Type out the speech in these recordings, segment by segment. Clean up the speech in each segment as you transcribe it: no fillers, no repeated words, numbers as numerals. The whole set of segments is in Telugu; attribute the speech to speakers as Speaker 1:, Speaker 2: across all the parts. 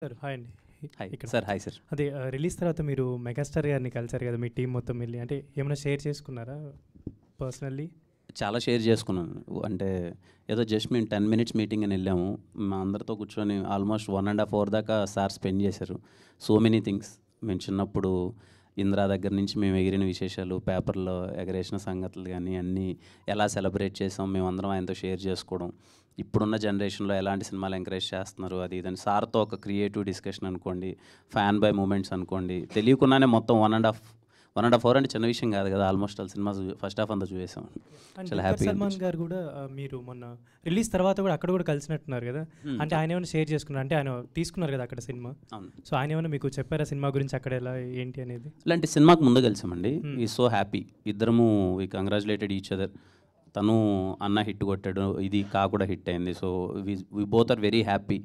Speaker 1: సార్ హాయ్ అండి.
Speaker 2: హాయ్
Speaker 1: ఇక్కడ
Speaker 2: సార్. Hi sir.
Speaker 1: అదే రిలీజ్ తర్వాత మీరు మెగాస్టార్ గారిని కలిసారు కదా మీ టీం మొత్తం వెళ్ళి, అంటే ఏమైనా షేర్ చేసుకున్నారా పర్సనల్లీ?
Speaker 2: చాలా షేర్ చేసుకున్నాను. అంటే ఏదో జస్ట్ మేము 10 మినిట్స్ మీటింగ్ అని వెళ్ళాము. మా అందరితో కూర్చొని ఆల్మోస్ట్ 1.5 అవర్ దాకా సార్ స్పెండ్ చేశారు. So many things. మేము చిన్నప్పుడు ఇందిరా దగ్గర నుంచి మేము ఎగిరిన విశేషాలు, పేపర్లో ఎగరేసిన సంగతులు కానీ అన్నీ ఎలా సెలబ్రేట్ చేసాం మేమందరం ఆయనతో షేర్ చేసుకోవడం. ఇప్పుడున్న జనరేషన్లో ఎలాంటి సినిమాలు ఎంకరేజ్ చేస్తున్నారు అది ఇదని సార్తో ఒక క్రియేటివ్ డిస్కషన్ అనుకోండి, ఫ్యాన్ బై మూమెంట్స్ అనుకోండి, తెలియకుండానే మొత్తం 1.5 అవర్ అంటే చిన్న విషయం కాదు కదా. Almost all cinema first half అంతా చూసాం. చాలా హ్యాపీ.
Speaker 1: సల్మాన్ గారు కూడా మీరు మొన్న రిలీజ్ తర్వాత కూడా అక్కడ కూడా కలిసినట్టున్నారు కదా, అంటే ఆయన ఏమైనా షేర్ చేసుకున్నారు? అంటే ఆయన తీసుకున్నారు కదా అక్కడ సినిమా, సో ఆయన ఏమైనా మీకు చెప్పారా సినిమా గురించి అక్కడ ఎలా ఏంటి అనేది?
Speaker 2: ఇలాంటి సినిమాకి ముందు కలిసామండి. ఈ సో హ్యాపీ. ఇద్దరము వి కంగ్రాచులేటెడ్ ఈచ్ అదర్. తను అన్న హిట్ కొట్టాడు, ఇది కా కూడా హిట్ అయింది. So we both are very happy.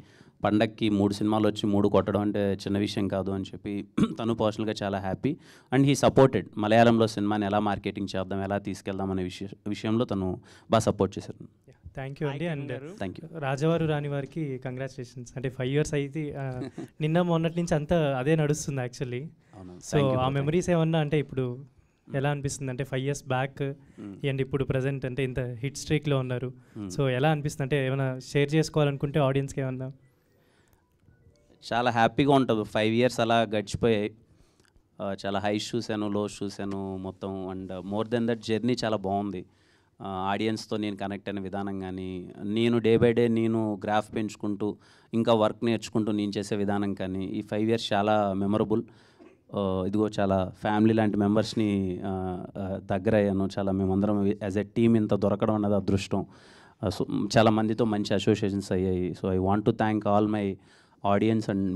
Speaker 2: పండక్కి 3 సినిమాలు వచ్చి 3 కొట్టడం అంటే చిన్న విషయం కాదు అని చెప్పి తను పర్సనల్గా చాలా హ్యాపీ. And he supported. మలయాళంలో సినిమాని ఎలా మార్కెటింగ్ చేద్దాం, ఎలా తీసుకెళ్దాం అనే విషయంలో తను బాగా సపోర్ట్ చేశారు.
Speaker 1: థ్యాంక్ యూ అండి. And
Speaker 2: thank you.
Speaker 1: రాజవారు రాని వారికి కంగ్రాచులేషన్స్. అంటే 5 years అయితే నిన్న మొన్నటి నుంచి అంతా అదే నడుస్తుంది యాక్చువల్లీ. సో ఆ మెమరీస్ ఏమన్నా అంటే ఇప్పుడు ఎలా అనిపిస్తుంది? అంటే 5 years బ్యాక్ అండ్ ఇప్పుడు ప్రజెంట్ అంటే ఇంత హిట్ స్ట్రీక్లో ఉన్నారు. సో ఎలా అనిపిస్తుంది? అంటే ఏమైనా షేర్ చేసుకోవాలనుకుంటే ఆడియన్స్కి ఏమన్నా?
Speaker 2: చాలా హ్యాపీగా ఉంటుంది. 5 years అలా గడిచిపోయాయి. చాలా హైస్ చూశాను, లోస్ చూశాను మొత్తం. And more than that journey చాలా బాగుంది. ఆడియన్స్తో నేను కనెక్ట్ అయిన విధానం కానీ, నేను డే బై డే నేను గ్రాఫ్ పెంచుకుంటూ ఇంకా వర్క్ నేర్చుకుంటూ నేను చేసే విధానం కానీ, ఈ 5 years చాలా మెమరబుల్. ఇదిగో చాలా ఫ్యామిలీ లాంటి మెంబర్స్ని దగ్గర అయ్యాను. చాలా మేమందరం యాజ్ ఎ టీమ్ ఇంత దొరకడం అన్నది అదృష్టం. సో చాలా మందితో మంచి అసోసియేషన్స్ అయ్యాయి. So I want to thank all my audience and